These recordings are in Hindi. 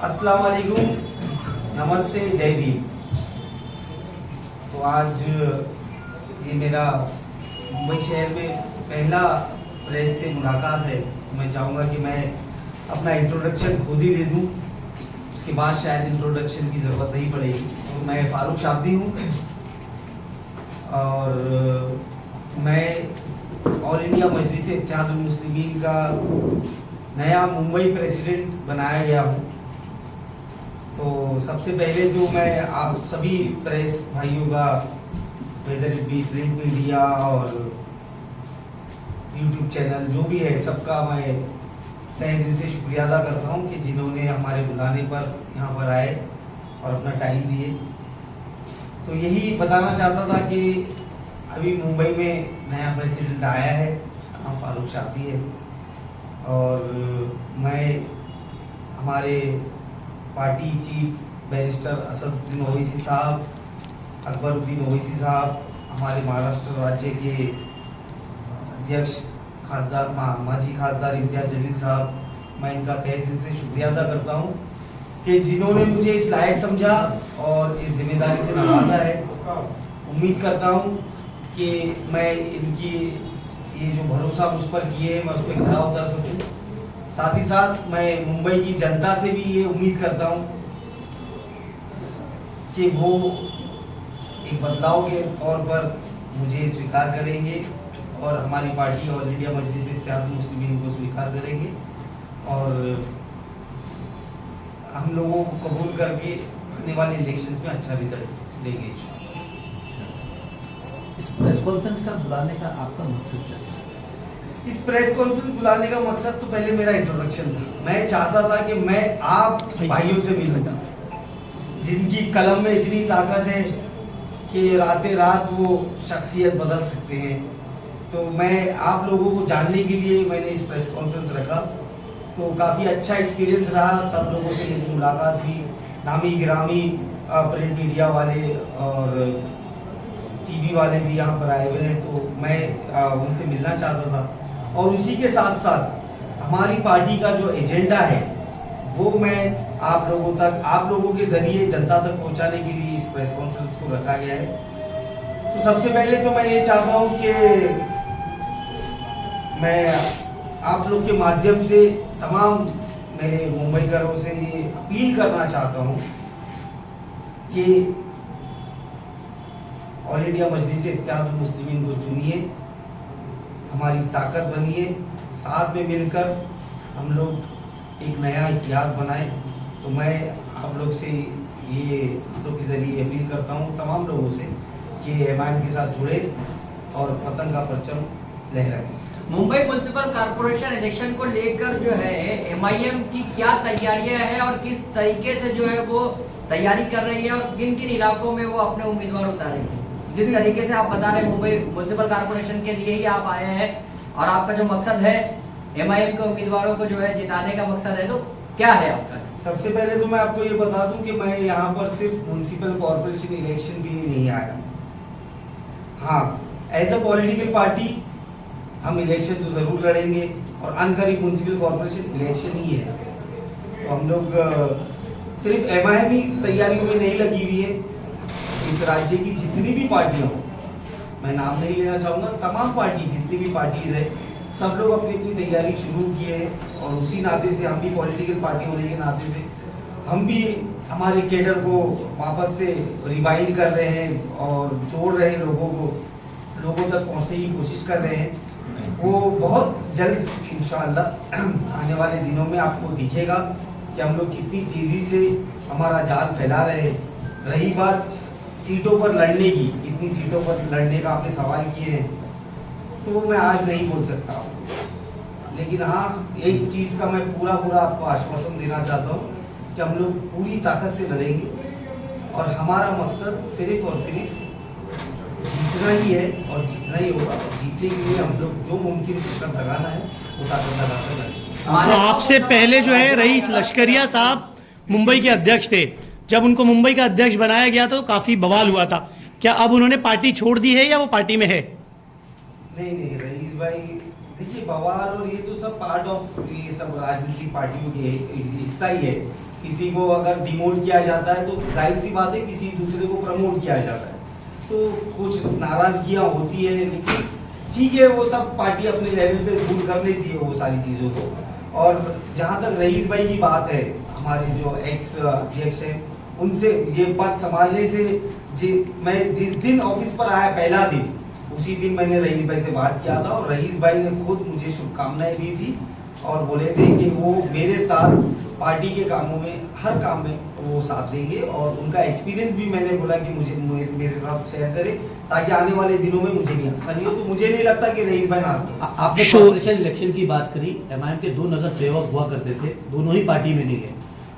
अस्सलाम वालेकुम, नमस्ते, जय भीम। तो आज ये मेरा मुंबई शहर में पहला प्रेस से मुलाकात है। तो मैं चाहूँगा कि मैं अपना इंट्रोडक्शन खुद ही दे दूँ, उसके बाद शायद इंट्रोडक्शन की ज़रूरत नहीं पड़ेगी। तो मैं फारूक शाब्दी हूँ और मैं ऑल इंडिया मजलिस इत्तेहादुल मुस्लिमीन का नया मुंबई प्रेसिडेंट बनाया गया हूँ। तो सबसे पहले तो मैं आप सभी प्रेस भाइयों का, whether it be print media और यूट्यूब चैनल जो भी है, सबका मैं तहे दिल से शुक्रिया अदा करता हूँ कि जिन्होंने हमारे बुलाने पर यहाँ पर आए और अपना टाइम दिए। तो यही बताना चाहता था कि अभी मुंबई में नया प्रेसिडेंट आया है, उसका नाम फारूक शाब्दी है और मैं हमारे party chief barrister Asaduddin Owaisi साहब, अकबरुद्दीन ओवैसी साहब, हमारे महाराष्ट्र राज्य के अध्यक्ष खासदार माजी खासदार इम्तियाज जलील साहब, मैं इनका तहे दिल से शुक्रिया अदा करता हूँ कि जिन्होंने मुझे इस लायक समझा और इस जिम्मेदारी से नवाजा है। उम्मीद करता हूँ कि मैं इनकी ये जो भरोसा मुझ पर किए मैं उस पर खरा उतर सकूँ। साथ ही साथ मैं मुंबई की जनता से भी ये उम्मीद करता हूँ कि वो एक बदलाव के तौर पर मुझे स्वीकार करेंगे और हमारी पार्टी ऑल इंडिया मजलिस इत्तेहादुल मुस्लिमीन को स्वीकार करेंगे और हम लोगों को कबूल करके आने वाले इलेक्शंस में अच्छा रिजल्ट देंगे। इस प्रेस कॉन्फ्रेंस का बुलाने का आपका मकसद क्या है? इस प्रेस कॉन्फ्रेंस बुलाने का मकसद तो पहले मेरा इंट्रोडक्शन था। मैं चाहता था कि मैं आप भाइयों से मिलूं जिनकी कलम में इतनी ताकत है कि रातें रात वो शख्सियत बदल सकते हैं। तो मैं आप लोगों को जानने के लिए मैंने इस प्रेस कॉन्फ्रेंस रखा। तो काफ़ी अच्छा एक्सपीरियंस रहा, सब लोगों से मेरी मुलाकात हुई, नामी गिरामी प्रिंट मीडिया वाले और टीवी वाले भी यहाँ पर आए हुए हैं। तो मैं उनसे मिलना चाहता था और उसी के साथ साथ हमारी पार्टी का जो एजेंडा है वो मैं आप लोगों तक, आप लोगों के ज़रिए जनता तक पहुँचाने के लिए इस प्रेस कॉन्फ्रेंस को रखा गया है। तो सबसे पहले तो मैं ये चाहता हूँ कि मैं आप लोग के माध्यम से तमाम मेरे मुंबईकरों से ये अपील करना चाहता हूँ कि ऑल इंडिया मजलिस इत्तेहादुल मुस्लिमीन को चुनिए, हमारी ताकत बनिए, साथ में मिलकर हम लोग एक नया इतिहास बनाएं। तो मैं आप लोग से ये आप लोग के ज़रिए अपील करता हूँ तमाम लोगों से कि एमआईएम के साथ जुड़े और पतंग का परचम लहराएं। मुंबई म्युनिसिपल कॉर्पोरेशन इलेक्शन को लेकर जो है एमआईएम की क्या तैयारियां हैं और किस तरीके से जो है वो तैयारी कर रही है और किन किन इलाकों में वो अपने उम्मीदवार उतारेंगे? जिस तरीके से आप बता रहे हैं मुंबई म्युनिसिपल कॉर्पोरेशन के लिए ही आप आए हैं और आपका जो मकसद है एमआईएम के उम्मीदवारों को जो है जिताने का मकसद है, तो क्या है आपका? सबसे पहले तो मैं आपको ये बता दूं कि मैं यहाँ पर सिर्फ म्युनिसिपल कॉर्पोरेशन इलेक्शन के लिए नहीं आया। हाँ, एज अ पॉलिटिकल पार्टी हम इलेक्शन तो ज़रूर लड़ेंगे और अनकरीब म्युनिसिपल कॉर्पोरेशन इलेक्शन ही है। तो हम लोग सिर्फ एमआईएम ही तैयारियों में नहीं लगी हुई है। इस राज्य की जितनी भी पार्टियां हो, मैं नाम नहीं लेना चाहूँगा, तमाम पार्टी जितनी भी पार्टीज है सब लोग अपनी अपनी तैयारी शुरू किए हैं और उसी नाते से हम भी पॉलिटिकल पार्टी होने के नाते से हम भी हमारे केडर को वापस से रिवाइंड कर रहे हैं और जोड़ रहे हैं, लोगों तक पहुँचने की कोशिश कर रहे हैं। वो बहुत जल्द इंशाअल्लाह आने वाले दिनों में आपको दिखेगा कि हम लोग कितनी तेज़ी से हमारा जाल फैला रहे हैं। रही बात सीटों पर लड़ने की, कितनी सीटों पर लड़ने का आपने सवाल किए हैं, तो वो मैं आज नहीं बोल सकता हूँ। लेकिन हाँ, एक चीज़ का मैं पूरा आपको आश्वासन देना चाहता हूँ कि हम लोग पूरी ताकत से लड़ेंगे और हमारा मकसद सिर्फ और सिर्फ जीतना ही है और जीतना ही होगा। जीतने के लिए हम लोग जो मुमकिन ताकत लगाना है वो ताकत लगाकर लड़ेंगे। आपसे पहले जो है रईस लश्करिया साहब मुंबई के अध्यक्ष थे, जब उनको मुंबई का अध्यक्ष बनाया गया तो काफ़ी बवाल हुआ था। क्या अब उन्होंने पार्टी छोड़ दी है या वो पार्टी में है? नहीं, रईस भाई देखिए, बवाल और ये तो सब पार्ट ऑफ ये सब राजनीतिक पार्टियों के हिस्सा ही है। किसी को अगर डिमोट किया जाता है तो जाहिर सी बात है किसी दूसरे को प्रमोट किया जाता है, तो कुछ नाराजगियां होती है, लेकिन ठीक है वो सब पार्टी अपने लेवल पे दूर कर लेती है वो सारी चीज़ों को। और जहाँ तक रईस भाई की बात है, हमारे जो एक्स अध्यक्ष हैं, उनसे ये पद संभालने से मैं जिस दिन ऑफिस पर आया पहला दिन, उसी दिन मैंने रईस भाई से बात किया था और रईस भाई ने खुद मुझे शुभकामनाएं दी थी और बोले थे कि वो मेरे साथ पार्टी के कामों में, हर काम में वो साथ देंगे और उनका एक्सपीरियंस भी मैंने बोला कि मुझे मेरे साथ शेयर करे ताकि आने वाले दिनों में मुझे भी आसानी हो। तो मुझे नहीं लगता कि रईस भाई नाराज हैं। आपने कॉर्पोरेशन इलेक्शन की बात करी, एमआईएम के 2 नगर सेवक हुआ करते थे, दोनों ही पार्टी में नहीं है।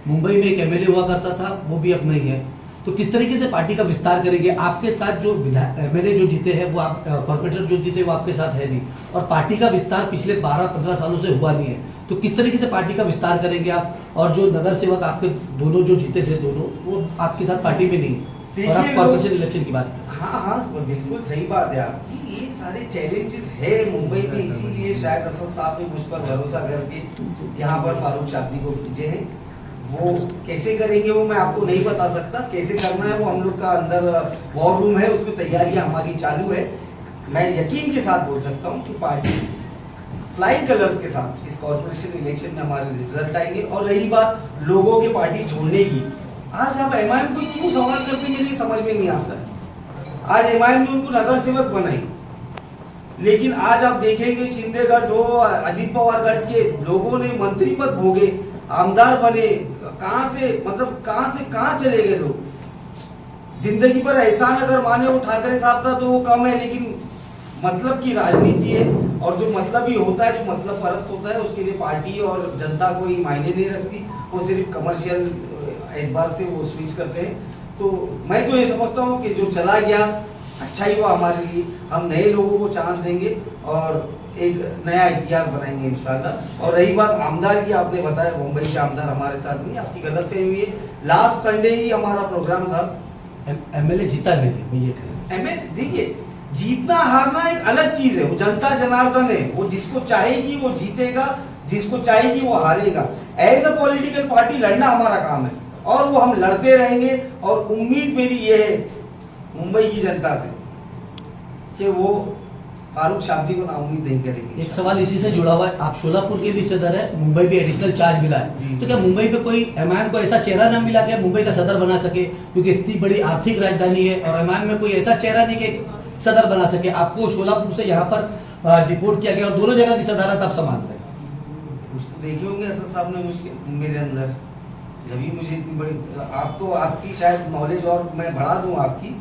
मुंबई में एक एमएलए हुआ करता था, वो भी अब नहीं है। तो किस तरीके से पार्टी का विस्तार करेंगे? आपके साथ जो एमएलए जो जीते हैं वो आप, कॉर्पोरेटर जो जीते वो आपके साथ है नहीं, और पार्टी का विस्तार पिछले 12-15 सालों से हुआ नहीं है। तो किस तरीके से पार्टी का विस्तार करेंगे आप? और जो नगर सेवक आपके दोनों जो जीते थे दोनों, वो आपके साथ पार्टी में नहीं है, और आप कॉर्पोरेशन इलेक्शन की बात करें। हाँ, बिल्कुल सही बात है आपकी। ये सारे चैलेंजेस है मुंबई में, इसीलिए शायद असद साहब ने मुझ पर भरोसा करके यहाँ पर फारूक शाब्दी को भेजे हैं। वो कैसे करेंगे वो मैं आपको नहीं बता सकता, कैसे करना है वो हम लोग का अंदर वॉर रूम है, उसमें तैयारियां हमारी चालू है। मैं यकीन के साथ बोल सकता हूँ कि पार्टी फ्लाइंग कलर्स के साथ इस कॉर्पोरेशन इलेक्शन में हमारे रिजल्ट आएंगे। और रही बात लोगों के पार्टी छोड़ने की, आज आप एमआईएम को क्यों सवाल करते मेरे समझ में नहीं आता है। आज एमआईएम ने उनको नगर सेवक बनाई, लेकिन आज आप देखेंगे शिंदेगढ़ हो, अजीत पवार गढ़ के लोगों ने मंत्री पद भोगे, आमदार बने, कहां से कहां चले गए लोग। जिंदगी पर एहसान अगर माने वो ठाकरे साहब का तो वो कम है, लेकिन मतलब की राजनीति है, और जो मतलब ही होता है, जो मतलब परस्त होता है, उसके लिए पार्टी और जनता कोई मायने नहीं रखती, वो सिर्फ कमर्शियल एतबार से वो स्विच करते हैं। तो मैं तो ये समझता हूँ कि जो चला गया अच्छा ही हुआ हमारे लिए, हम नए लोगों को चांस देंगे और एक नया इतिहास बनाएंगे इंशाल्लाह। और रही बात आमदार की, आपने बताया मुंबई के आमदार हमारे साथ नहीं, आपकी गलतफहमी है। लास्ट संडे ही हमारा प्रोग्राम था। एमएलए जीता नहीं, ये एमएलए देखिए, जीतना हारना एक अलग चीज है, वो जनता जनार्दन है, वो जिसको चाहेगी वो जीतेगा, जिसको चाहेगी वो हारेगा। एज अ पॉलिटिकल पार्टी लड़ना हमारा काम है और वो हम लड़ते रहेंगे। और उम्मीद मेरी ये है मुंबई की जनता से कि वो फारूक शाब्दी को नाउम्मीद नहीं करेंगे। एक सवाल इसी से जुड़ा हुआ है, आप शोलापुर के भी सदर है, मुंबई पे एडिशनल चार्ज मिला है, तो क्या मुंबई पे कोई एमआईएम को ऐसा चेहरा ना मिला कि मुंबई का सदर बना सके? क्योंकि इतनी बड़ी आर्थिक राजधानी है और एमआईएम में कोई ऐसा चेहरा नहीं कि सदर बना सके। आपको शोलापुर से यहाँ पर डिपोर्ट किया गया और दोनों जगह की सदारत आप संभाल रहे हैं। कुछ तो देखे होंगे असद साहब ने मुश्किल मेरे अंदर, जब ही मुझे इतनी बड़ी, आपको आपकी शायद नॉलेज और मैं बढ़ा दूं आपकी,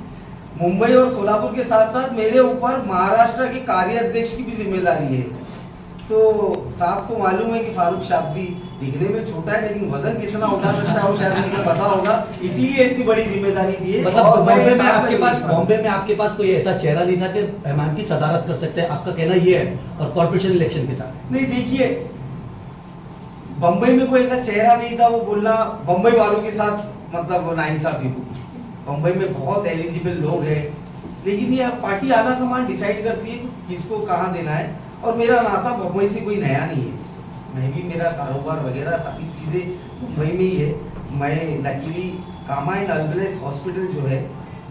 मुंबई और सोलापुर के साथ साथ मेरे ऊपर महाराष्ट्र के कार्य अध्यक्ष की भी जिम्मेदारी है। तो साहब को मालूम है कि फारूक शाब्दी दिखने में छोटा है, लेकिन वजन कितना उठा सकता है वो शायद मुझे पता होगा, इसीलिए इतनी बड़ी जिम्मेदारी दी है। मतलब बॉम्बे में आपके पास कोई ऐसा चेहरा नहीं था कि एमआईएम की सदारत कर सकते हैं, आपका कहना ये है? और कॉर्पोरेशन इलेक्शन के साथ नहीं, देखिए बम्बई में कोई ऐसा चेहरा नहीं था, वो बोलना बम्बई वालों के साथ मतलब नाइंसाफी होगी। बम्बई में बहुत एलिजिबल लोग हैं, लेकिन ये पार्टी आला कमान डिसाइड करती है किसको कहाँ देना है। और मेरा नाता बम्बई से कोई नया नहीं है, मैं भी, मेरा कारोबार वगैरह सारी चीज़ें मुंबई में ही है। मैं लकीली कामा एंड अल्बलेस हॉस्पिटल जो है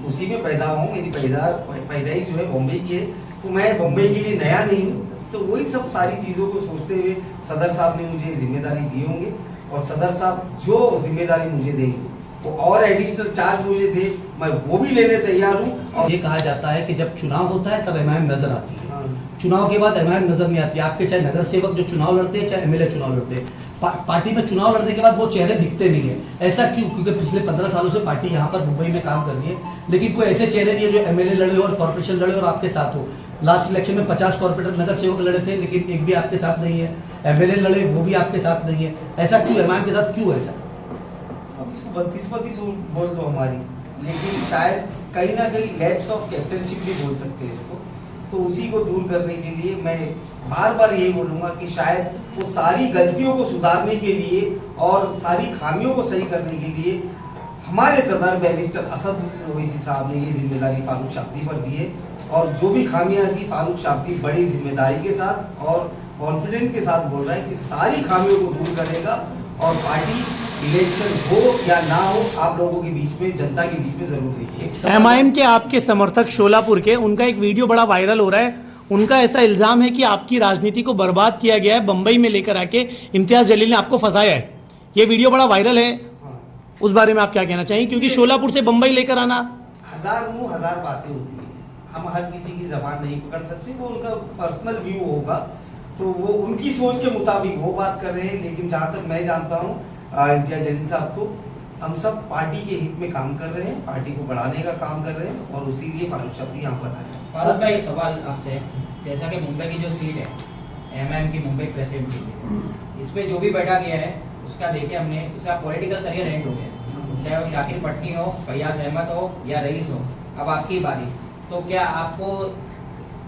उसी में पैदा हुआ हूँ, मेरी पैदाइश जो है बॉम्बे की है, तो मैं बम्बई के लिए नया नहीं हूँ। तो वही सब सारी चीज़ों को सोचते हुए सदर साहब ने मुझे जिम्मेदारी दी होंगे, और सदर साहब जो जिम्मेदारी मुझे देंगे वो और एडिशनल चार्ज मुझे दे, मैं वो भी लेने तैयार हूँ। और ये कहा जाता है कि जब चुनाव होता है तब एमआईएम नजर आती है, चुनाव के बाद एमआईएम नजर नहीं आती। आपके चाहे नगर सेवक जो चुनाव लड़ते हैं, चाहे एमएलए चुनाव लड़ते हैं, पार्टी में चुनाव लड़ने के बाद वो चेहरे दिखते नहीं है। ऐसा क्यों? क्योंकि पिछले 15 सालों से पार्टी यहाँ पर मुंबई में काम कर रही है, लेकिन कोई ऐसे चेहरे नहीं है जो एमएलए लड़े और कॉर्पोरेशन लड़े और आपके साथ हो। लास्ट इलेक्शन में 50 कॉर्पोरेटर नगर सेवक लड़े थे, लेकिन एक भी आपके साथ नहीं है। एमएलए लड़े, वो भी आपके साथ नहीं है। ऐसा क्यों? एमआईएम के साथ क्यों ऐसा? बदकिस्मती बोल दो हमारी, लेकिन शायद कहीं ना कहीं लैप्स ऑफ कैप्टनशिप भी बोल सकते हैं इसको। तो उसी को दूर करने के लिए मैं बार बार यही बोलूँगा कि शायद वो सारी गलतियों को सुधारने के लिए और सारी खामियों को सही करने के लिए हमारे सदर बैरिस्टर असद ओवैसी साहब ने ये जिम्मेदारी फारूक शाब्दी पर दी है। और जो भी खामियां थी, फारूक शाब्दी बड़ी जिम्मेदारी के साथ और कॉन्फिडेंट के साथ बोल रहा है कि सारी खामियों को दूर करेगा और पार्टी इलेक्शन हो या ना हो, आप लोगों के बीच में, जनता के बीच में जरूर देखिए। एमआईएम के आपके समर्थक शोलापुर के, उनका एक वीडियो बड़ा वायरल हो रहा है। उनका ऐसा इल्जाम है कि आपकी राजनीति को बर्बाद किया गया है, बंबई में लेकर आके इम्तियाज जलील ने आपको फंसाया है। ये वीडियो बड़ा वायरल है, उस बारे में आप क्या कहना चाहिए? क्योंकि शोलापुर से बंबई लेकर आना, हजार मुंह हजार बातें होती है, हम हर किसी की जबान नहीं पकड़ सकते, वो उनका पर्सनल व्यू होगा, तो वो उनकी सोच के मुताबिक वो बात कर रहे हैं। लेकिन जहाँ तक मैं जानता हूँ इम्तियाज जलील साहब को, हम सब पार्टी के हित में काम कर रहे हैं, पार्टी को बढ़ाने का काम कर रहे हैं, और उसी लिए फारूक साहब भी यहाँ पर आए हैं। फारूक भाई, सवाल आपसे, जैसा कि मुंबई की जो सीट है एमआईएम की, मुंबई प्रेसिडेंट की, इस पे जो भी बैठा गया है उसका देखिए हमने, उसका पॉलिटिकल करियर एंड हो गया, चाहे वो शाकिर पटनी हो, फैयाज अहमद हो या रईस हो, अब आपकी बारी। तो क्या आपको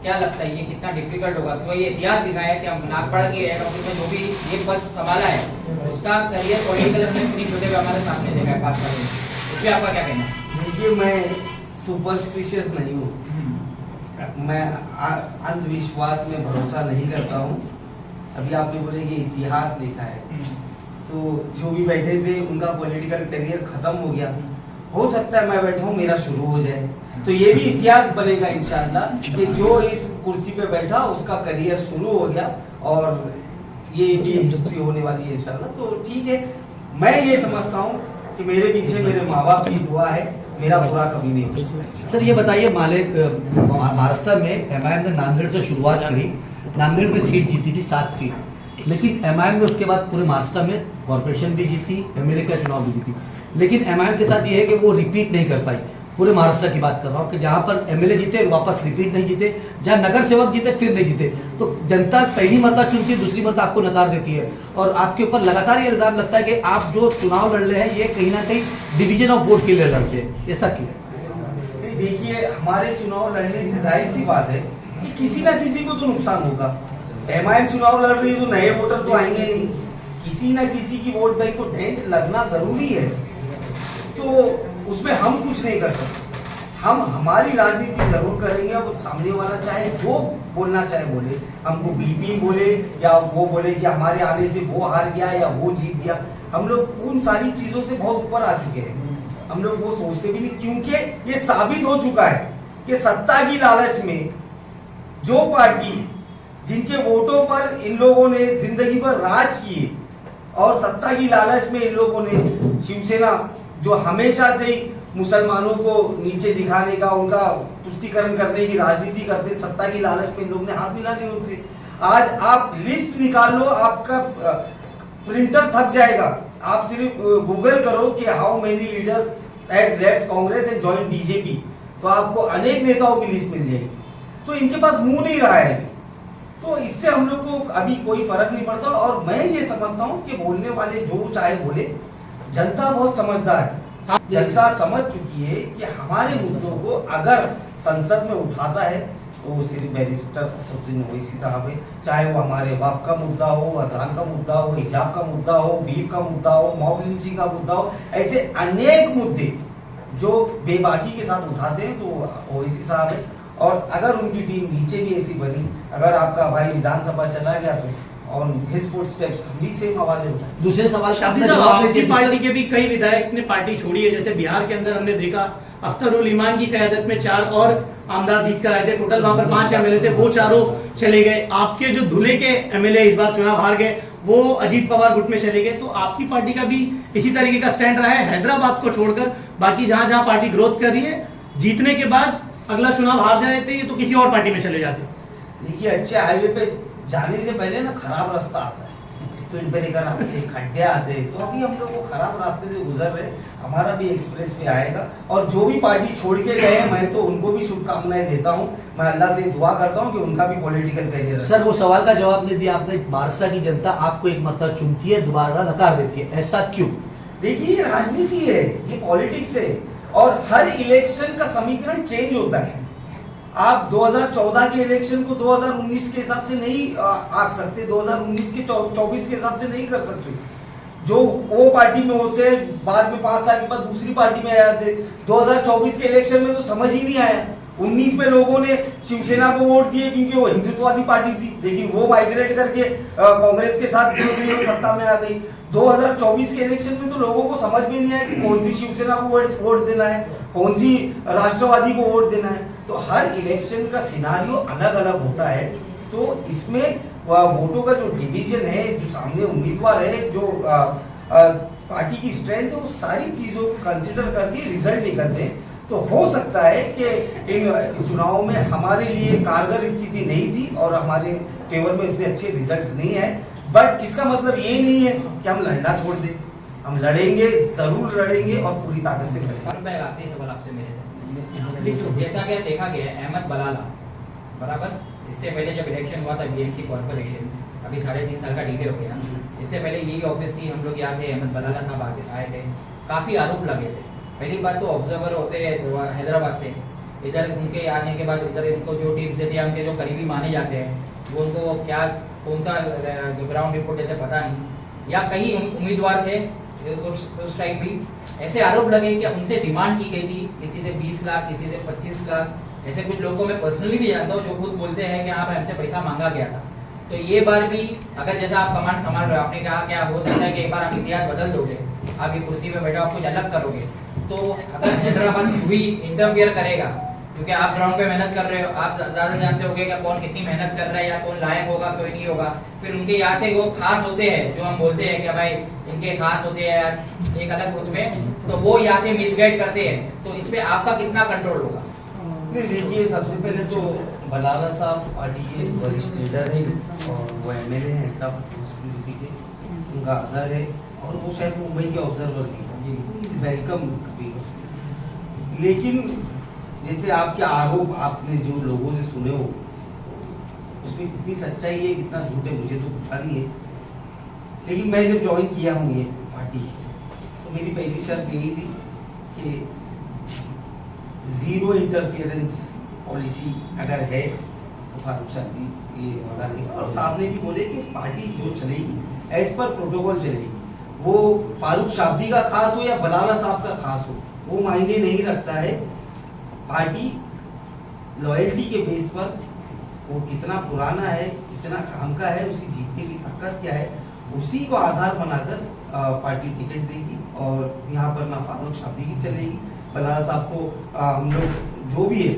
क्या लगता है ये कितना डिफिकल्ट होगा? क्योंकि ये इतिहास लिखा है कि हम नागपड़ा के हेड ऑफिस में जो भी ये पद संभाला है उसका करियर पॉलिटिकल में फिनिश होते हुए हमारे सामने देखा है 5 साल में, उस पर आपका क्या कहना है? देखिए, मैं सुपरस्टिशियस नहीं हूँ, मैं अंधविश्वास में भरोसा नहीं करता हूँ। अभी आपने बोले कि इतिहास लिखा है, तो जो भी बैठे थे उनका पॉलिटिकल करियर खत्म हो गया, हो सकता है मैं बैठा हूँ मेरा शुरू हो जाए, तो ये भी इतिहास बनेगा इंशाअल्लाह कि जो इस कुर्सी पे बैठा उसका करियर शुरू हो गया, और ये भी हिस्ट्री होने वाली है इंशाअल्लाह। तो ठीक है, मैं ये समझता हूँ कि मेरे पीछे मेरे माँ बाप की दुआ है, मेरा बुरा कभी नहीं हो सकता। सर ये बताइए, महाराष्ट्र में एमआईएम ने नांदेड़ से शुरुआत करी, नांदेड़ में सीट जीती थी 7 सीट, लेकिन एमआईएम ने उसके बाद पूरे महाराष्ट्र में कॉर्पोरेशन भी जीती, एमएलए का चुनाव भी जीती। लेकिन एमआईएम के साथ ये है कि वो रिपीट नहीं कर पाई। पूरे महाराष्ट्र की बात कर रहा हूँ कि जहाँ पर एमएलए जीते वापस रिपीट नहीं जीते, जहाँ नगर सेवक जीते फिर नहीं जीते, तो जनता पहली मर्तबा चुनती है, दूसरी मर्तबा आपको नकार देती है, और आपके ऊपर लगातार ये इल्जाम लगता है कि आप जो चुनाव लड़ रहे हैं ये कहीं ना कहीं डिवीजन ऑफ वोट के लिए लड़ते हैं, ऐसा क्यों? देखिए, हमारे चुनाव लड़ने से जाहिर सी बात है कि किसी ना किसी को तो नुकसान होगा। एमआईएम चुनाव लड़ रही है तो नए वोटर तो आएंगे नहीं, किसी ना किसी की वोट बैंक को डेंट लगना जरूरी है, तो उसमें हम कुछ नहीं कर सकते। हम हमारी राजनीति जरूर करेंगे, अब सामने वाला चाहे जो बोलना चाहे बोले, हमको बी टीम बोले या वो बोले कि हमारे आने से वो हार गया या वो जीत गया, हम लोग उन सारी चीजों से बहुत ऊपर आ चुके हैं, हम लोग वो सोचते भी नहीं, क्योंकि ये साबित हो चुका है कि सत्ता की लालच में जो पार्टी जिनके वोटों पर इन लोगों ने जिंदगी भर राज किए, और सत्ता की लालच में इन लोगों ने शिवसेना, जो हमेशा से ही मुसलमानों को नीचे दिखाने का, उनका तुष्टीकरण करने की राजनीति करते, सत्ता की लालच में इन लोगों ने हाथ मिला ली उनसे। आज आप लिस्ट निकाल लो, आपका प्रिंटर थक जाएगा, आप सिर्फ गूगल करो कि how many leaders at left Congress and join BJP, तो आपको अनेक नेताओं की लिस्ट मिल जाएगी। तो इनके पास मुंह नहीं रहा है, तो इससे हम लोग को अभी कोई फर्क नहीं पड़ता। और मैं ये समझता हूँ कि बोलने वाले जो चाहे बोले, जनता बहुत समझदार है, जनता समझ चुकी है कि हमारे मुद्दों को अगर संसद में उठाता है तो वो सिर्फ बैरिस्टर असदुद्दीन ओवैसी साहब है, चाहे वो हमारे वक्फ का मुद्दा हो, अजान का मुद्दा हो, हिजाब का मुद्दा हो, बीफ का मुद्दा हो, मॉब लिंचिंग का मुद्दा हो, ऐसे अनेक मुद्दे जो बेबाकी के साथ उठाते हैं तो ओवैसी साहब है। और अगर उनकी टीम नीचे भी ऐसी बनी, अगर आपका भाई विधानसभा चला गया तो ऑन हिज फुटस्टेप्स हम भी सेम आवाजें उठाएं। दूसरे सवाल का शाब्दिक साहब, आपकी पार्टी के भी कई विधायक ने पार्टी छोड़ी है, जैसे बिहार के अंदर हमने देखा अख्तरुल ईमान की क़यादत में 4 और आमदार जीत कर आए थे, टोटल वहां पर 5 एमएलए थे, वो चारों चले गए। आपके जो धुले के एमएलए इस बार चुनाव हार गए, वो अजीत पवार गुट में चले गए, तो आपकी पार्टी का भी इसी तरीके का स्टैंड रहा है, हैदराबाद को छोड़कर बाकी जहां जहां पार्टी ग्रोथ कर रही है, जीतने के बाद अगला चुनाव हार जाते तो किसी और पार्टी में चले जाते। देखिए, अच्छे हाईवे पे जाने से पहले ना खराब रास्ता आता है, स्पीड ब्रेकर आते हैं, खड्डे आते हैं, तो अभी हम लोग वो खराब रास्ते से गुजर रहे हैं, हमारा भी एक्सप्रेस पे आएगा। और जो भी पार्टी छोड़ के गए, मैं तो उनको भी शुभकामनाएं देता हूँ, मैं अल्लाह से दुआ करता हूँ कि उनका भी पॉलिटिकल करियर। सर वो सवाल का जवाब नहीं दिया आपने। महाराष्ट्र की जनता आपको एक मर्तबा चुनती है, दोबारा नकार देती है, ऐसा क्यों? देखिए, ये राजनीति है, ये पॉलिटिक्स है, और हर इलेक्शन का समीकरण चेंज होता है। आप 2014 के इलेक्शन को 2019 के हिसाब से नहीं आंक सकते, 2019 के 24 के हिसाब से नहीं कर सकते। जो वो पार्टी में होते हैं, बाद में 5 साल के बाद दूसरी पार्टी में आ जाते। 2024 के इलेक्शन में तो समझ ही नहीं आया, 19 में लोगों ने शिवसेना को वोट दिए क्योंकि वो हिंदुत्ववादी पार्टी थी, लेकिन वो माइग्रेट करके कांग्रेस के साथ जुड़ गई और सत्ता में आ गई। 2024 के इलेक्शन में तो लोगों को समझ में नहीं आया कि कौन सी शिवसेना को वोट देना है, कौन सी राष्ट्रवादी को वोट देना है। तो हर इलेक्शन का सिनारियो अलग अलग होता है। तो इसमें वोटों का जो डिवीजन है, जो सामने उम्मीदवार है, जो पार्टी की स्ट्रेंथ है, वो सारी चीजों को कंसिडर करके रिजल्ट निकलते हैं। तो हो सकता है कि इन चुनावों में हमारे लिए कारगर स्थिति नहीं थी और हमारे फेवर में इतने अच्छे रिजल्ट्स नहीं है, बट इसका मतलब ये नहीं है कि हम लड़ना छोड़ दें। हम लड़ेंगे, जरूर लड़ेंगे और पूरी ताकत से लड़ेंगे। और मैं आखिरी सवाल आपसे मेरे जैसा कि देखा गया है अहमद बलाला बराबर, इससे पहले जब इलेक्शन हुआ था बीएमसी कॉर्पोरेशन, अभी 3.5 साल का डिले हो गया, इससे पहले यही ऑफिस थी, हम लोग यहाँ थे, अहमद बलाला साहब आए थे, काफ़ी आरोप लगे थे। पहली बात तो ऑब्जर्वर होते हैं हैदराबाद से, इधर उनके आने के बाद इधर इनको जो टीम्स देते हैं, उनके जो करीबी माने जाते हैं, वो उनको क्या कौन सा ग्राउंड रिपोर्ट देते पता नहीं, या कई उम्मीदवार थे उस टाइम भी ऐसे आरोप लगे कि उनसे डिमांड की गई थी, किसी से 20 लाख, किसी से 25 लाख, ऐसे कुछ लोगों को मैं पर्सनली भी जानता हूँ जो खुद बोलते हैं कि आप हमसे पैसा मांगा गया था। तो ये बार भी अगर जैसा आप कमांड संभाल रहे हो, आपने कहा क्या हो सकता है कि एक बार आप इतिहास बदल दोगे, आप ये कुर्सी पे बैठे आप कुछ अलग करोगे, तो अगर हैदराबाद भी इंटरफियर करेगा, क्योंकि आप ग्राउंड पे मेहनत कर रहे हो, आप ज़्यादा जानते होगे कि कौन कितनी मेहनत कर रहा है या कौन लायक होगा कोई नहीं होगा, फिर उनके यहाँ से वो खास होते हैं जो हम बोलते हैं कि भाई इनके खास होते हैं यार एक अलग उसमें, तो वो यहाँ से मिसगाइड करते हैं, तो इस पर आपका कितना कंट्रोल होगा? नहीं, देखिए, सबसे पहले तो बलाला साहब पार्टी के वरिष्ठ लीडर हैं और वो एमएलए हैं तब किसी के, उनका आदर है और वो शायद मुंबई के ऑब्जर्वर भी वेलकम भी। लेकिन जैसे आपके आरोप आपने जो लोगों से सुने हो, उसमें कितनी सच्चाई है कितना झूठ है मुझे तो पता नहीं है। लेकिन मैं जब ज्वाइन किया हूँ ये पार्टी, तो मेरी पहली शर्त यही थी कि जीरो इंटरफियरेंस पॉलिसी अगर है तो फारूक शाब्दी ये होता नहीं। और साहब ने भी बोले कि पार्टी जो चलेगी एज पर प्रोटोकॉल चलेगी, वो फारूक शाब्दी का खास हो या बलाला साहब का खास हो, वो मायने नहीं रखता है। पार्टी लॉयल्टी के बेस पर वो कितना पुराना है, कितना काम का है, उसकी जीतने की ताकत क्या है, उसी को आधार बनाकर पार्टी टिकट देगी। और यहाँ पर ना फारूक शाब्दी की चलेगी, बलाला साहब को हम लोग जो भी है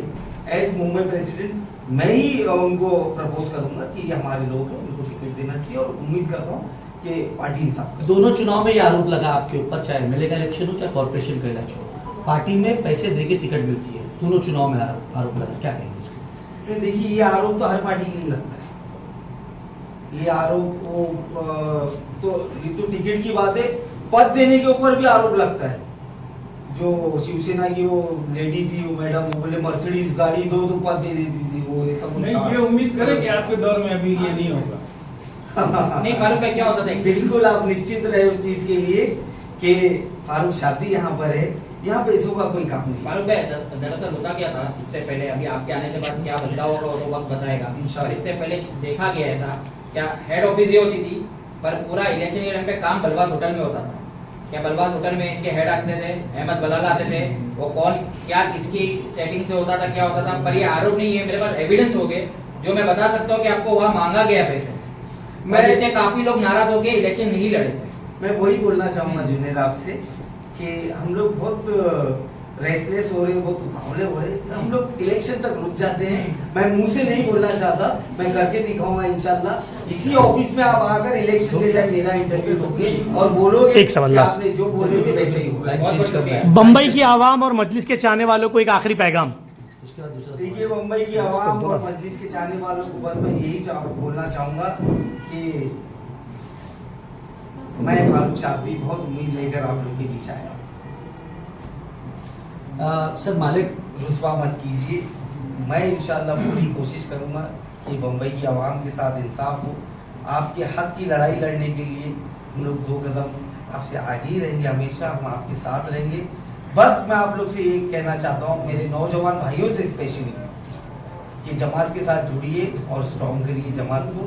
एज मुंबई प्रेसिडेंट मैं ही उनको प्रपोज करूंगा कि ये हमारे लोग हैं, उनको टिकट देना चाहिए और उम्मीद करता हूँ कि पार्टी इंसाफ करे। दोनों चुनाव में ये आरोप लगा आपके ऊपर, चाहे एमएलए का इलेक्शन हो चाहे कॉर्पोरेशन का इलेक्शन हो, पार्टी में पैसे देके टिकट मिलती है, दोनों चुनाव में आरोप लगा, क्या कहेंगे इसको? नहीं, देखिए, ये आरोप तो हर पार्टी के लिए लगता है। ये आरोप तो टिकट की बात है, पद देने के ऊपर भी आरोप लगता है। जो शिवसेना की वो लेडी थी, वो मैडम, वो बोले मर्सिडीज गाड़ी दो तो पद दे देती थी, वो ये सब नहीं, ये उम्मीद करें कि आपके दौर में अभी ये नहीं होगा। नहीं, फारूक भाई क्या होता था? बिल्कुल आप निश्चिंत रहे उस चीज के लिए कि फारूक शाब्दी यहाँ पर है, यहाँ पैसों का कोई काम नहीं। फारूक भाई दरअसल होता क्या था इससे पहले, अभी आपके आने से बाद क्या बदलाव होगा वो वक्त बताएगा, और इससे पहले देखा गया ऐसा क्या हेड ऑफिस ये होती थी, पर पूरा इलेक्शन के टाइम पे काम बलवास होटल में होता था। क्या बलवास होटल में इनके हेड आते थे, अहमद बलाला आते थे, वो कौन क्या किसकी सेटिंग से होता था, क्या होता था, पर ये आरोप नहीं है, मेरे पास एविडेंस हो गए जो मैं बता सकता हूँ कि आपको वहाँ मांगा गया पैसे, मैं इससे काफी लोग नाराज होकर इलेक्शन नहीं लड़े थे। मैं वही बोलना चाहूंगा जुनेद आपसे कि हम लोग बहुत रेस्टलेस हो रहे हैं, बहुत उतावले हो रहे हैं, हम लोग इलेक्शन तक रुक जाते हैं। मैं मुंह से नहीं बोलना चाहता, मैं करके दिखाऊंगा इंशाल्लाह। इसी ऑफिस में आप आकर इलेक्शन के टाइम मेरा इंटरव्यू दोगे और बोलोगे एक सवाल कि लास्ट। आपने जो बोले थे वैसे ही होगा। बहुत बहुत शुक्रिया। बम्बई की आवाम और मजलिस के चाहने वालों को एक आखिरी पैगाम। उसके बाद दूसरा देखिए, मुंबई की आवाम और मजलिस के चाहने वालों को बस मैं यही बोलना चाहूंगा कि मैं फारूक शाब्दी बहुत उम्मीद लेकर आप लोग के बीच आया। सर मालिक रुस्वा मत कीजिए, मैं इंशाल्लाह पूरी कोशिश करूंगा कि मुंबई की आवाम के साथ इंसाफ हो। आपके हक की लड़ाई लड़ने के लिए हम लोग 2 कदम आपसे आगे ही रहेंगे, हमेशा हम आपके साथ रहेंगे। बस मैं आप लोग से ये कहना चाहता हूँ, मेरे नौजवान भाइयों से स्पेशली, कि जमात के साथ जुड़िए और स्ट्रॉन्ग करिए जमात को।